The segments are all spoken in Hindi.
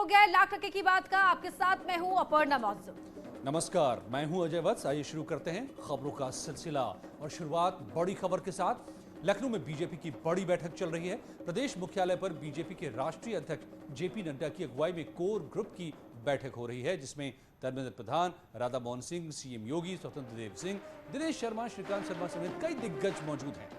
हो गया है लाख टके की बात का। आपके साथ मैं हूं अपर्णा मौजूद। नमस्कार, मैं हूं अजय वत्स। आइए शुरू करते हैं खबरों का सिलसिला और शुरुआत बड़ी खबर के साथ। लखनऊ में बीजेपी की बड़ी बैठक चल रही है। प्रदेश मुख्यालय पर बीजेपी के राष्ट्रीय अध्यक्ष जेपी नड्डा की अगुवाई में कोर ग्रुप की बैठक हो रही है, जिसमें धर्मेंद्र प्रधान, राधा मोहन सिंह, सीएम योगी, स्वतंत्र देव सिंह, दिनेश शर्मा, श्रीकांत शर्मा समेत कई दिग्गज मौजूद हैं।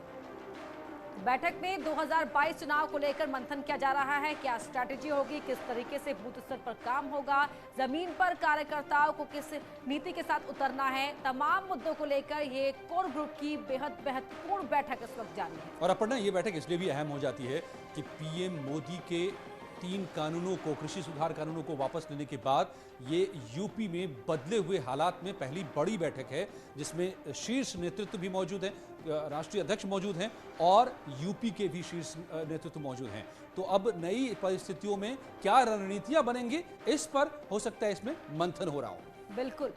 बैठक में 2022 चुनाव को लेकर मंथन किया जा रहा है। क्या स्ट्रैटेजी होगी, किस तरीके से बूथ स्तर पर काम होगा, जमीन पर कार्यकर्ताओं को किस नीति के साथ उतरना है, तमाम मुद्दों को लेकर ये कोर ग्रुप की बेहद महत्वपूर्ण बैठक इस वक्त जारी है। और अपर्णा, ये बैठक इसलिए भी अहम हो जाती है कि पीएम मोदी के 3 कानूनों को, कृषि सुधार कानूनों को वापस लेने के बाद ये यूपी में बदले हुए हालात में पहली बड़ी बैठक है, जिसमें शीर्ष नेतृत्व भी मौजूद है, राष्ट्रीय अध्यक्ष मौजूद हैं और यूपी के भी शीर्ष नेतृत्व मौजूद हैं। तो अब नई परिस्थितियों में क्या रणनीतियां बनेंगी, इस पर हो सकता है इसमें मंथन हो रहा हो। बिल्कुल।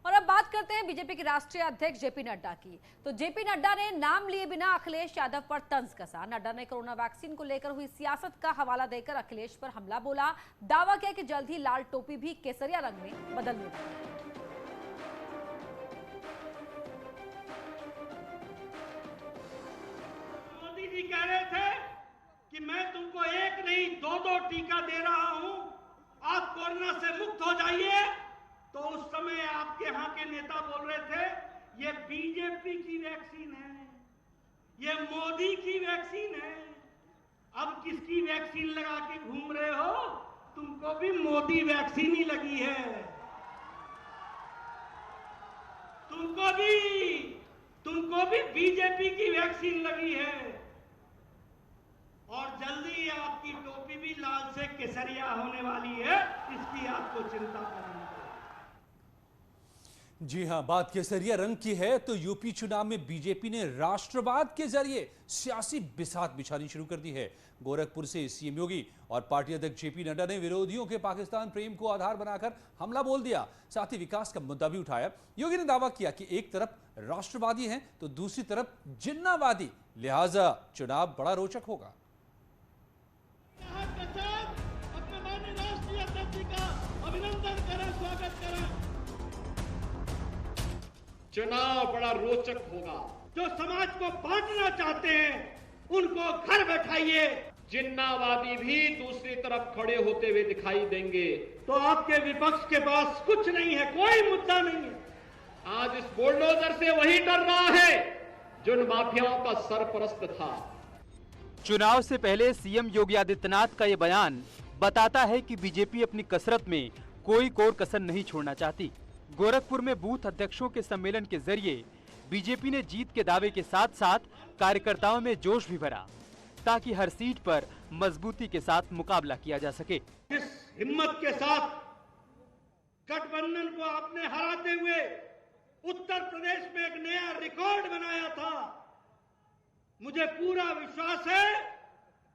और अब बात करते हैं बीजेपी के राष्ट्रीय अध्यक्ष जेपी नड्डा की। तो जेपी नड्डा ने नाम लिए बिना अखिलेश यादव पर तंज कसा। नड्डा ने कोरोना वैक्सीन को लेकर हुई सियासत का हवाला देकर अखिलेश पर हमला बोला। दावा किया कि जल्द ही लाल टोपी भी केसरिया रंग में बदलने वाली। मोदी जी कह रहे थे कि मैं तुमको एक नहीं 2-2 टीका दे रहा हूं, आप कोरोना से मुक्त हो जाइए। तो उस समय आपके यहाँ के नेता बोल रहे थे ये बीजेपी की वैक्सीन है, ये मोदी की वैक्सीन है। अब किसकी वैक्सीन लगा के घूम रहे हो? तुमको भी मोदी वैक्सीन ही लगी है। तुमको भी बीजेपी की वैक्सीन लगी है। और जल्दी आपकी टोपी भी लाल से केसरिया होने वाली है, इसकी आपको चिंता करनी है। जी हां, बात केसरिया रंग की है तो यूपी चुनाव में बीजेपी ने राष्ट्रवाद के जरिए सियासी बिसात बिछानी शुरू कर दी है। गोरखपुर से सीएम योगी और पार्टी अध्यक्ष जेपी नड्डा ने विरोधियों के पाकिस्तान प्रेम को आधार बनाकर हमला बोल दिया। साथ ही विकास का मुद्दा भी उठाया। योगी ने दावा किया कि एक तरफ राष्ट्रवादी हैं तो दूसरी तरफ जिन्नावादी, लिहाजा चुनाव बड़ा रोचक होगा। अपने माननीय राष्ट्रीय अध्यक्ष का अभिनंदन करें, स्वागत करें। चुनाव बड़ा रोचक होगा। जो समाज को बांटना चाहते हैं उनको घर बैठाइए। जिन्नावादी भी दूसरी तरफ खड़े होते हुए दिखाई देंगे। तो आपके विपक्ष के पास कुछ नहीं है, कोई मुद्दा नहीं है। आज इस बुलडोजर से वही डर रहा है जो माफियाओं का सरपरस्त था। चुनाव से पहले सीएम योगी आदित्यनाथ का ये बयान बताता है कि बीजेपी अपनी कसरत में कोई कोर कसर नहीं छोड़ना चाहती। गोरखपुर में बूथ अध्यक्षों के सम्मेलन के जरिए बीजेपी ने जीत के दावे के साथ साथ कार्यकर्ताओं में जोश भी भरा, ताकि हर सीट पर मजबूती के साथ मुकाबला किया जा सके। इस हिम्मत के साथ गठबंधन को आपने हराते हुए उत्तर प्रदेश में एक नया रिकॉर्ड बनाया था। मुझे पूरा विश्वास है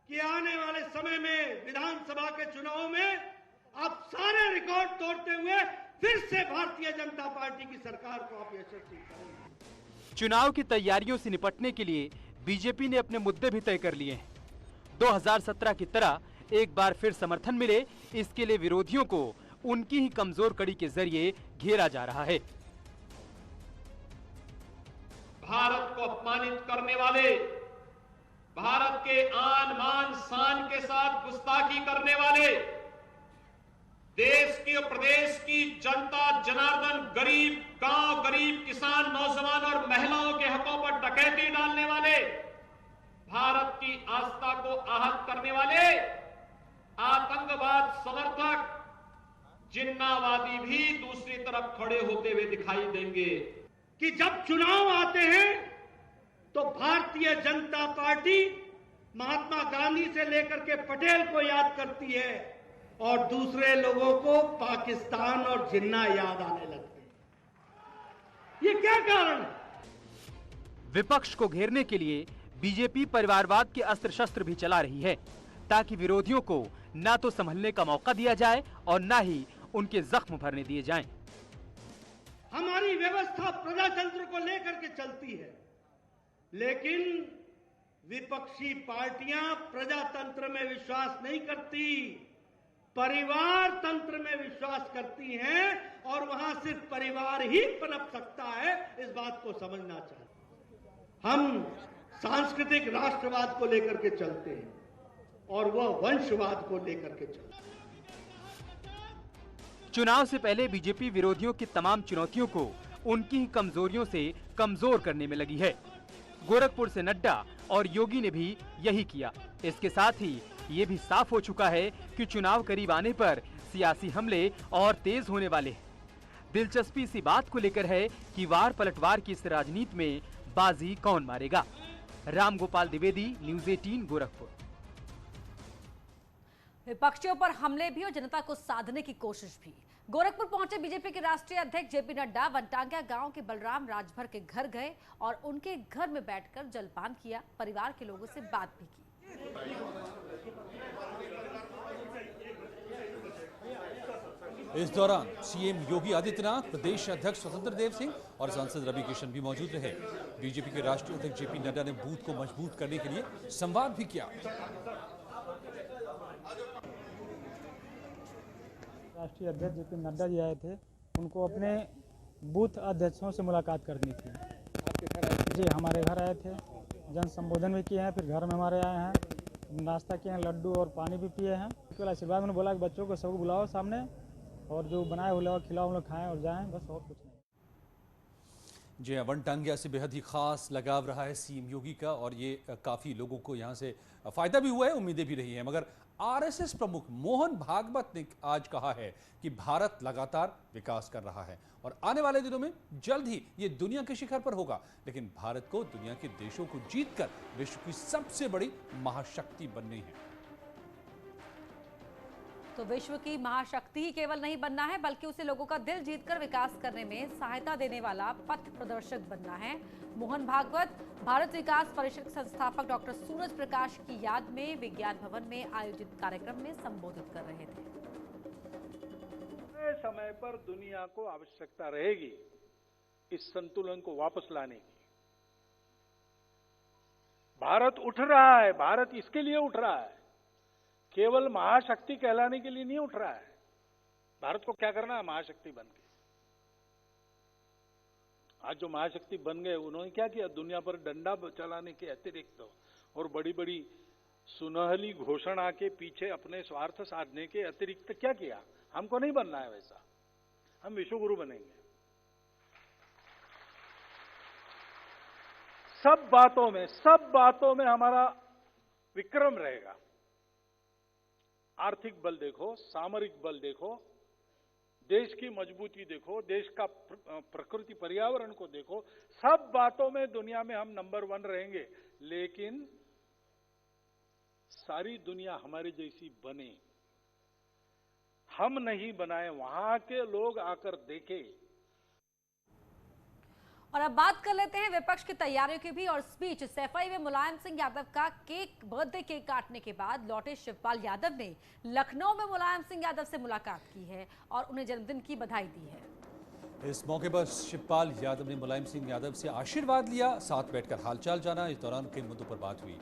कि आने वाले समय में विधानसभा के चुनाव में आप सारे रिकॉर्ड तोड़ते हुए फिर से भारतीय जनता पार्टी की सरकार को आप यशस्वी करेंगे। चुनाव की तैयारियों से निपटने के लिए बीजेपी ने अपने मुद्दे भी तय कर लिए हैं। 2017 की तरह एक बार फिर समर्थन मिले, इसके लिए विरोधियों को उनकी ही कमजोर कड़ी के जरिए घेरा जा रहा है। भारत को अपमानित करने वाले, भारत के आन मान शान के साथ गुस्ताखी करने वाले, देश की और प्रदेश की जनता जनार्दन, गरीब गांव, गरीब किसान, नौजवान और महिलाओं के हकों पर डकैती डालने वाले, भारत की आस्था को आहत करने वाले आतंकवाद समर्थक जिन्नावादी भी दूसरी तरफ खड़े होते हुए दिखाई देंगे। कि जब चुनाव आते हैं तो भारतीय जनता पार्टी महात्मा गांधी से लेकर के पटेल को याद करती है और दूसरे लोगों को पाकिस्तान और जिन्ना याद आने लगते हैं। ये क्या कारण है? विपक्ष को घेरने के लिए बीजेपी परिवारवाद के अस्त्र शस्त्र भी चला रही है, ताकि विरोधियों को ना तो संभलने का मौका दिया जाए और ना ही उनके जख्म भरने दिए जाएं। हमारी व्यवस्था प्रजातंत्र को लेकर के चलती है, लेकिन विपक्षी पार्टियां प्रजातंत्र में विश्वास नहीं करती, परिवार तंत्र में विश्वास करती हैं और वहां सिर्फ परिवार ही पनप सकता है, इस बात को समझना चाहिए। हम सांस्कृतिक राष्ट्रवाद को लेकर के चलते हैं और वह वंशवाद को लेकर के चलते हैं। चुनाव से पहले बीजेपी विरोधियों की तमाम चुनौतियों को उनकी ही कमजोरियों से कमजोर करने में लगी है। गोरखपुर से नड्डा और योगी ने भी यही किया। इसके साथ ही ये भी साफ हो चुका है कि चुनाव करीब आने पर सियासी हमले और तेज होने वाले हैं। दिलचस्पी इसी बात को लेकर है कि वार पलटवार की इस राजनीति में बाजी कौन मारेगा। रामगोपाल द्विवेदी, न्यूज़ 18 गोरखपुर। विपक्षियों पर हमले भी और जनता को साधने की कोशिश भी। गोरखपुर पहुंचे बीजेपी के राष्ट्रीय अध्यक्ष जेपी नड्डा वनटांगिया गांव के बलराम राजभर के घर गए और उनके घर में बैठकर जलपान किया, परिवार के लोगों से बात भी की। इस दौरान सीएम योगी आदित्यनाथ, प्रदेश अध्यक्ष स्वतंत्र देव सिंह और सांसद रवि किशन भी मौजूद रहे। बीजेपी के राष्ट्रीय अध्यक्ष जेपी नड्डा ने बूथ को मजबूत करने के लिए संवाद भी किया। राष्ट्रीय अध्यक्ष जेपी नड्डा जी आए थे, उनको अपने बूथ अध्यक्षों से मुलाकात करनी थी। आपके घर आए थे? जी, हमारे घर आए थे, जन संबोधन भी किए हैं, फिर घर में हमारे आए हैं, नाश्ता किए हैं, लड्डू और पानी भी पिए हैं। उसके बाद आशीर्वाद मैंने बोला कि बच्चों को सबको बुलाओ सामने और जो बनाए हुए खिलाओ, हम लोग खाएं और जाएं, बस और कुछ नहीं। जी हाँ, वनटांगिया से बेहद ही खास लगाव रहा है सीएम योगी का और ये काफ़ी लोगों को यहाँ से फायदा भी हुआ है, उम्मीदें भी रही हैं। मगर आरएसएस प्रमुख मोहन भागवत ने आज कहा है कि भारत लगातार विकास कर रहा है और आने वाले दिनों में जल्द ही ये दुनिया के शिखर पर होगा, लेकिन भारत को दुनिया के देशों को जीतकर विश्व की सबसे बड़ी महाशक्ति बननी है। तो विश्व की महाशक्ति ही केवल नहीं बनना है, बल्कि उसे लोगों का दिल जीतकर विकास करने में सहायता देने वाला पथ प्रदर्शक बनना है। मोहन भागवत भारत विकास परिषद संस्थापक डॉक्टर सूरज प्रकाश की याद में विज्ञान भवन में आयोजित कार्यक्रम में संबोधित कर रहे थे। समय पर दुनिया को आवश्यकता रहेगी इस संतुलन को वापस लाने की। भारत उठ रहा है, भारत इसके लिए उठ रहा है, केवल महाशक्ति कहलाने के लिए नहीं उठ रहा है। भारत को क्या करना है? महाशक्ति बन के। आज जो महाशक्ति बन गए, उन्होंने क्या किया? दुनिया पर डंडा चलाने के अतिरिक्त और बड़ी बड़ी सुनहली घोषणा के पीछे अपने स्वार्थ साधने के अतिरिक्त क्या किया? हमको नहीं बनना है वैसा, हम विश्वगुरु बनेंगे। सब बातों में हमारा विक्रम रहेगा। आर्थिक बल देखो, सामरिक बल देखो, देश की मजबूती देखो, देश का प्रकृति पर्यावरण को देखो, सब बातों में दुनिया में हम नंबर 1 रहेंगे। लेकिन सारी दुनिया हमारे जैसी बने, हम नहीं बनाए, वहां के लोग आकर देखें। और अब बात कर लेते हैं विपक्ष की तैयारियों की भी। और इस बीच सैफई में मुलायम सिंह यादव का बर्थडे केक काटने के बाद लौटे शिवपाल यादव ने लखनऊ में मुलायम सिंह यादव से मुलाकात की है और उन्हें जन्मदिन की बधाई दी है। इस मौके पर शिवपाल यादव ने मुलायम सिंह यादव से आशीर्वाद लिया, साथ बैठकर हालचाल जाना। इस दौरान कई मुद्दों पर बात हुई।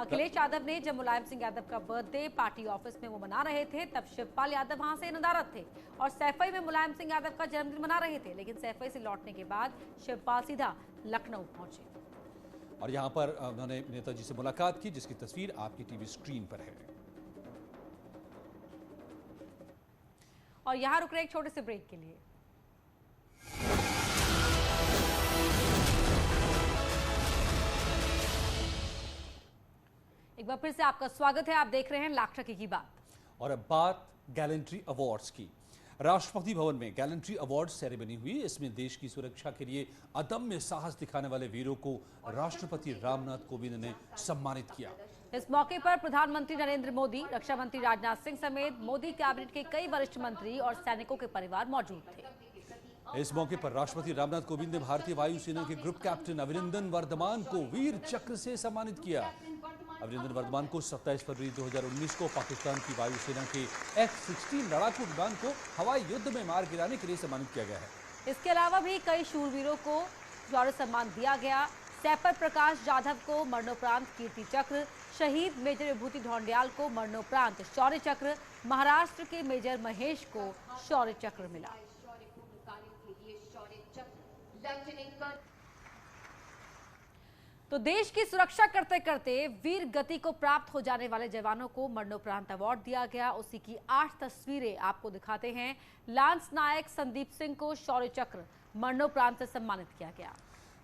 अखिलेश यादव ने जब मुलायम सिंह यादव का बर्थडे पार्टी ऑफिस में वो मना रहे थे, तब शिवपाल यादव वहां से नदारद थे और सैफई में मुलायम सिंह यादव का जन्मदिन मना रहे थे। लेकिन सैफई से लौटने के बाद शिवपाल सीधा लखनऊ पहुंचे और यहां पर उन्होंने नेताजी से मुलाकात की, जिसकी तस्वीर आपकी टीवी स्क्रीन पर है। और यहां रुक रहे एक छोटे से ब्रेक के लिए। एक बार फिर से आपका स्वागत है, आप देख रहे हैं लाख टके की बात। और अब बात गैलेंट्री अवार्ड्स की। राष्ट्रपति भवन में गैलेंट्री अवार्ड सेरेमनी हुई। इसमें देश की सुरक्षा के लिए अदम्य साहस दिखाने वाले वीरों को राष्ट्रपति रामनाथ कोविंद ने सम्मानित किया। इस मौके पर प्रधानमंत्री नरेंद्र मोदी, रक्षा मंत्री राजनाथ सिंह समेत मोदी कैबिनेट के कई वरिष्ठ मंत्री और सैनिकों के परिवार मौजूद थे। इस मौके पर राष्ट्रपति रामनाथ कोविंद ने भारतीय वायुसेना के ग्रुप कैप्टन अभिनंदन वर्धमान को वीर चक्र से सम्मानित किया। अभिनंदन वर्धमान को 27 फरवरी 2019 को पाकिस्तान की वायुसेना के F-16 लड़ाकू विमान को हवाई युद्ध में मार गिराने के लिए सम्मानित किया गया है। इसके अलावा भी कई शूरवीरों को शौर्य सम्मान दिया गया। सैपर प्रकाश जाधव को मरणोपरांत कीर्ति चक्र, शहीद मेजर विभूति ढौंडियाल को मरणोपरांत शौर्य चक्र, महाराष्ट्र के मेजर महेश को शौर्य चक्र मिला। तो देश की सुरक्षा करते करते वीर गति को प्राप्त हो जाने वाले जवानों को मरणोपरांत अवार्ड दिया गया। उसी की 8 तस्वीरें आपको दिखाते हैं। लांस नायक संदीप सिंह को शौर्य चक्र मरणोपरांत से सम्मानित किया गया।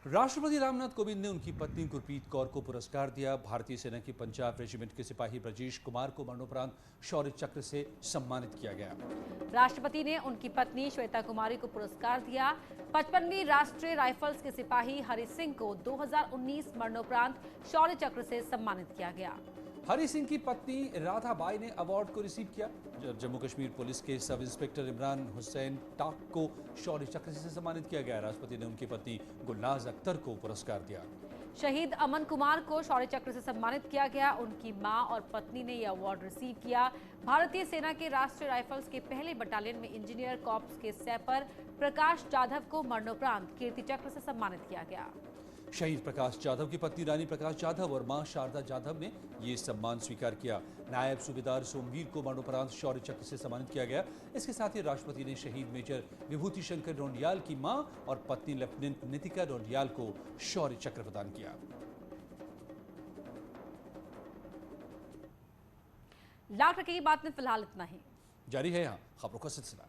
राष्ट्रपति रामनाथ कोविंद ने उनकी पत्नी गुरप्रीत कौर को पुरस्कार दिया। भारतीय सेना की पंजाब रेजिमेंट के सिपाही ब्रजेश कुमार को मरणोपरांत शौर्य चक्र से सम्मानित किया गया। राष्ट्रपति ने उनकी पत्नी श्वेता कुमारी को पुरस्कार दिया। 55वीं राष्ट्रीय राइफल्स के सिपाही हरि सिंह को 2019 मरणोपरांत शौर्य चक्र से सम्मानित किया गया। हरि सिंह की पत्नी राधा बाई ने अवार्ड को रिसीव किया। जम्मू कश्मीर पुलिस के सब इंस्पेक्टर इमरान हुसैन टाक को शौर्य चक्र से सम्मानित किया गया। राष्ट्रपति ने उनकी पत्नी गुलनाज अख्तर को पुरस्कार दिया। शहीद अमन कुमार को शौर्य चक्र से सम्मानित किया गया। उनकी मां और पत्नी ने यह अवार्ड रिसीव किया। भारतीय सेना के राष्ट्रीय राइफल्स के पहले बटालियन में इंजीनियर कॉर्प्स के सैपर प्रकाश जाधव को मरणोपरांत कीर्ति चक्र से सम्मानित किया गया। शहीद प्रकाश जाधव की पत्नी रानी प्रकाश जाधव और मां शारदा जाधव ने ये सम्मान स्वीकार किया। नायब सूबेदार सोमवीर को मरणोपरांत शौर्य चक्र से सम्मानित किया गया। इसके साथ ही राष्ट्रपति ने शहीद मेजर विभूति शंकर ढौंडियाल की मां और पत्नी लेफ्टिनेंट नितिका ढौंडियाल को शौर्य चक्र प्रदान किया। लाख रखे की बात में फिलहाल इतना ही। जारी है यहाँ खबरों का सिलसिला।